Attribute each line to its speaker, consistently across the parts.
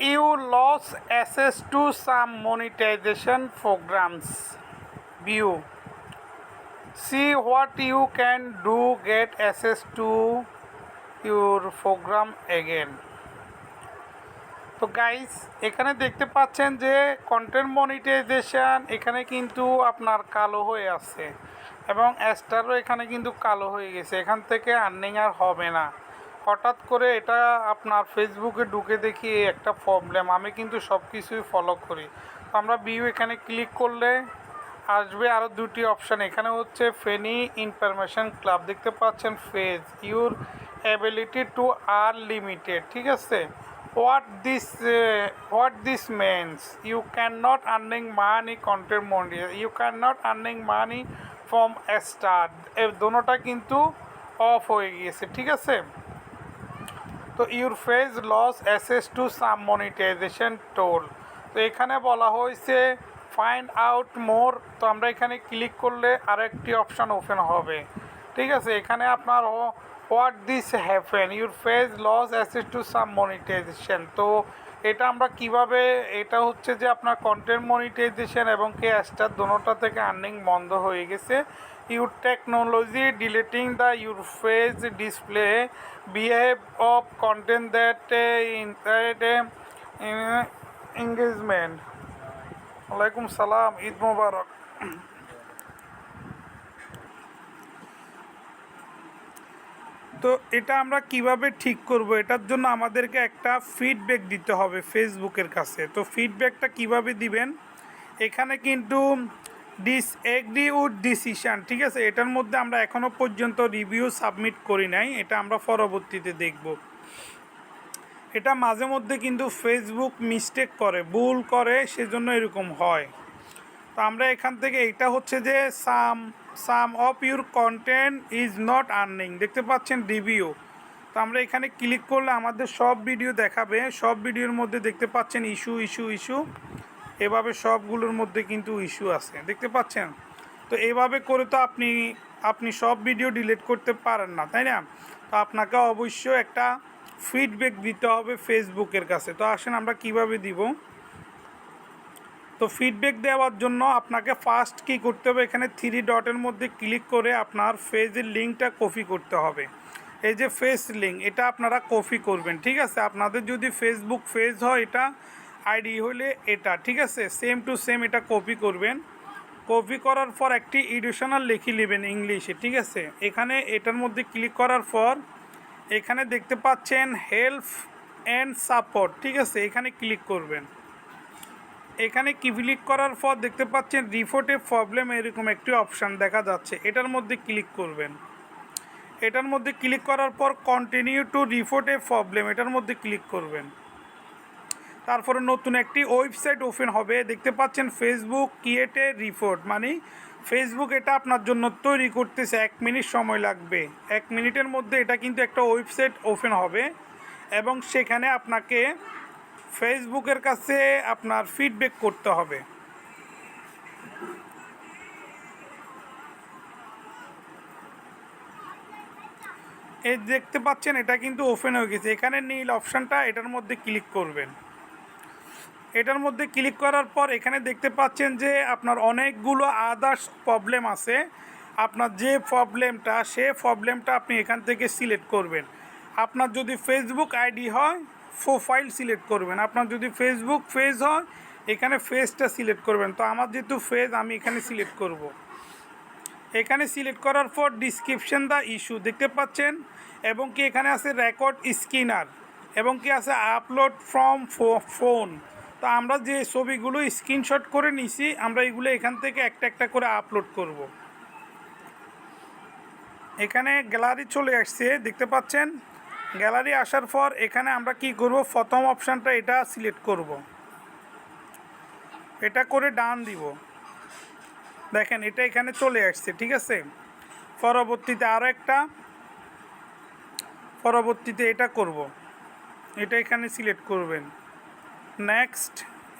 Speaker 1: you lost access to some monetization programs, view. See what you can do get access to your program again. তো guys এখানে দেখতে পাচ্ছেন যে content monetization এখানে কিন্তু আপনার কালো হয়ে আছে এবং স্টারও এখানে কিন্তু কালো হয়ে গেছে। এখান থেকে আর্নিং আর হবে না। হঠাৎ করে এটা আপনার ফেসবুকে ঢুকে দেখি একটা প্রবলেম। আমি কিন্তু সব কিছুই ফলো করি। তো আমরা ভিউ এখানে ক্লিক করলে আসবে আরও দুটি অপশান। এখানে হচ্ছে ফেনি ইনফরমেশন ক্লাব, দেখতে পাচ্ছেন page your ability to are limited. ঠিক আছে, what this means, you cannot earning money content money, you cannot earning money from a start। এই দোনোটা কিন্তু অফ হয়ে গিয়েছে। ঠিক আছে, তো your page lost access to some monetization tool. তো এখানে বলা হয়েছে ফাইন্ড আউট মোর। তো আমরা এখানে ক্লিক করলে আরেকটি অপশান ওপেন হবে। ঠিক আছে, এখানে আপনার what this happen, your page lost access to some monetization. তো এটা আমরা কিভাবে, এটা হচ্ছে যে আপনার কন্টেন্ট মনিটাইজেশন এবং কে স্টার দোনোটা থেকে আর্নিং বন্ধ হয়ে গেছে। Your technology deleting the your phase display behalf of content that engagement. ওয়ালাইকুম সালাম, ঈদ মোবারক। তো এটা আমরা কিভাবে ঠিক করব, এটার জন্য আমাদেরকে একটা ফিডব্যাক দিতে হবে ফেসবুকের কাছে। তো ফিডব্যাকটা কিভাবে দিবেন, এখানে কিন্তু ডিসএগ্রি উইথ ডিসিশন। ঠিক আছে, এটার মধ্যে আমরা এখনও পর্যন্ত রিভিউ সাবমিট করি নাই, এটা আমরা পরবর্তীতে দেখব। এটা মাঝে মধ্যে কিন্তু ফেসবুক মিস্টেক করে, ভুল করে, সেজন্য এরকম হয়। তো আমরা এখান থেকে এটা হচ্ছে যে some of your content is not earning, দেখতে পাচ্ছেন রিভিউ। তো আমরা এখানে ক্লিক করলে আমাদের সব ভিডিও দেখাবে। সব ভিডিওর মধ্যে দেখতে পাচ্ছেন ইস্যু, এভাবে সবগুলোর মধ্যে কিন্তু ইস্যু আছে, দেখতে পাচ্ছেন। তো এভাবে করে তো আপনি সব ভিডিও ডিলিট করতে পারেন না, তাই না? তো আপনাকে অবশ্যই একটা ফিডব্যাক দিতে হবে ফেসবুকের কাছে। তো আসেন আমরা কিভাবে দিব। তো ফিডব্যাক দেওয়ার জন্য আপনাকে ফার্স্ট কী করতে হবে, এখানে থ্রি ডটের মধ্যে ক্লিক করে আপনার ফেজের লিঙ্কটা কপি করতে হবে। এই যে ফেস লিঙ্ক, এটা আপনারা কপি করবেন। ঠিক আছে, আপনাদের যদি ফেসবুক পেজ হয় এটা, আইডি হলে এটা। ঠিক আছে, সেম টু সেম এটা কপি করবেন। কপি করার পর একটি এডিশনাল লিখে নেবেন ইংলিশে। ঠিক আছে, এখানে এটার মধ্যে ক্লিক করার পর এখানে দেখতে পাচ্ছেন হেল্প অ্যান্ড সাপোর্ট। ঠিক আছে, এখানে ক্লিক করবেন। এখানে ক্লিক করার পর দেখতে পাচ্ছেন রিপোর্ট এ প্রবলেম, এরকম একটি অপশান দেখা যাচ্ছে, এটার মধ্যে ক্লিক করবেন। এটার মধ্যে ক্লিক করার পর continue to report A problem, এটার মধ্যে ক্লিক করবেন। তারপরে নতুন একটি ওয়েবসাইট ওপেন হবে, দেখতে পাচ্ছেন ফেসবুক ক্রিয়েট এ রিপোর্ট, মানে ফেসবুক এটা আপনার জন্য তৈরি করতেছে, 1 মিনিট সময় লাগবে। 1 মিনিটের মধ্যে এটা কিন্তু একটা ওয়েবসাইট ওপেন হবে এবং সেখানে আপনাকে ফেসবুকের কাছে আপনার ফিডব্যাক করতে হবে। এই দেখতে পাচ্ছেন এটা কিন্তু ওপেন হয়ে গেছে। এখানে নীল অপশানটা, এটার মধ্যে ক্লিক করবেন। এটার মধ্যে ক্লিক করার পর এখানে দেখতে পাচ্ছেন যে আপনার অনেকগুলো আদার্স প্রবলেম আছে। আপনার যে প্রবলেমটা, সে প্রবলেমটা আপনি এখান থেকে সিলেক্ট করবেন। আপনার যদি ফেসবুক আইডি হয় প্রোফাইল সিলেক্ট করবেন, আপনার যদি ফেসবুক পেজ হয় এখানে পেজটা সিলেক্ট করবেন। তো আমার যেহেতু পেজ, আমি এখানে সিলেক্ট করব। এখানে সিলেক্ট করার পর ডিসক্রিপশন দ্য ইস্যু দেখতে পাচ্ছেন, এবং কি এখানে আছে রেকর্ড স্ক্যানার, এবং কি আছে আপলোড ফ্রম ফোন। তো আমরা যে ছবিগুলো স্ক্রিনশট করে নিছি, আমরা এগুলো এখান থেকে একটা একটা করে আপলোড করব। এখানে গ্যালারি চলে আসছে, দেখতে পাচ্ছেন। গ্যালারি আসার পর এখানে আমরা কি করব, প্রথম অপশানটা এটা সিলেক্ট করব, এটা করে ডান দিব। দেখেন এটা এখানে চলে আসছে। ঠিক আছে, পরবর্তীতে আরও একটা, পরবর্তীতে এটা করব, এটা এখানে সিলেক্ট করবেন। নেক্সট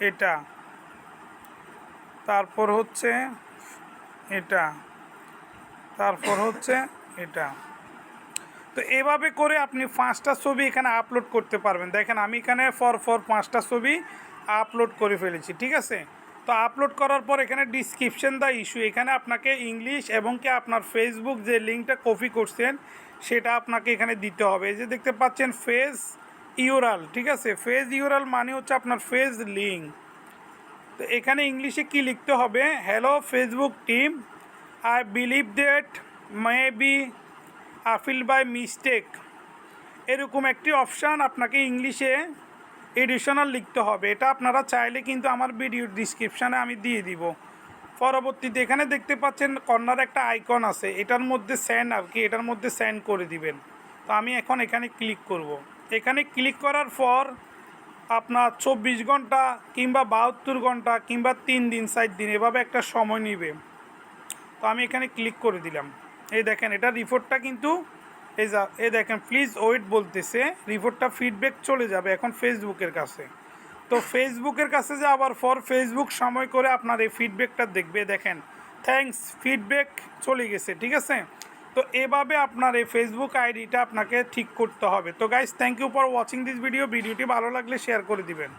Speaker 1: এটা, তারপর হচ্ছে এটা, তারপর হচ্ছে এটা। তো এভাবে করে আপনি 5টা ছবি এখানে আপলোড করতে পারবেন। দেখেন আমি এখানে ফর 5টা ছবি আপলোড করে ফেলেছি, ঠিক আছে। তো আপলোড করার পর এখানে ডিসক্রিপশন দ্য ইস্যু, এখানে আপনাকে ইংলিশ এবং কি আপনার ফেসবুক যে লিঙ্কটা কপি করছেন সেটা আপনাকে এখানে দিতে হবে। এই যে দেখতে পাচ্ছেন ফেস ইউরাল, ঠিক আছে। ফেস ইউরাল মানে হচ্ছে আপনার ফেস লিঙ্ক। তো এখানে ইংলিশে কি লিখতে হবে, hello Facebook team, I believe that may be আফিল বাই মিস্টেক, এরকম একটি অপশান আপনাকে ইংলিশে এডিশনাল লিখতে হবে। এটা আপনারা চাইলে কিন্তু আমার ভিডিওর ডিসক্রিপশানে আমি দিয়ে দিব। পরবর্তীতে এখানে দেখতে পাচ্ছেন কর্নার একটা আইকন আছে, এটার মধ্যে সেন্ড আর কি, এটার মধ্যে সেন্ড করে দিবেন। তো আমি এখন এখানে ক্লিক করব। এখানে ক্লিক করার পর আপনার 24 ঘন্টা কিংবা 72 ঘন্টা কিংবা 3 দিন 4 দিন এভাবে একটা সময় নেবে। তো আমি এখানে ক্লিক করে দিলাম। এই দেখেন এটা রিপোর্টটা কিন্তু এই দেখেন প্লিজ ওয়েট বলতেছে, রিপোর্টটা ফিডব্যাক চলে যাবে এখন ফেসবুকের কাছে। তো ফেসবুকের কাছে যাওয়ার পর ফেসবুক সময় করে আপনার এই ফিডব্যাকটা দেখবে। দেখেন থ্যাঙ্কস, ফিডব্যাক চলে গেছে, ঠিক আছে। তো এভাবে আপনার এই ফেসবুক আইডিটা আপনাকে ঠিক করতে হবে। তো guys, thank you for watching this video. ভিডিওটি ভালো লাগলে শেয়ার করে দিবেন।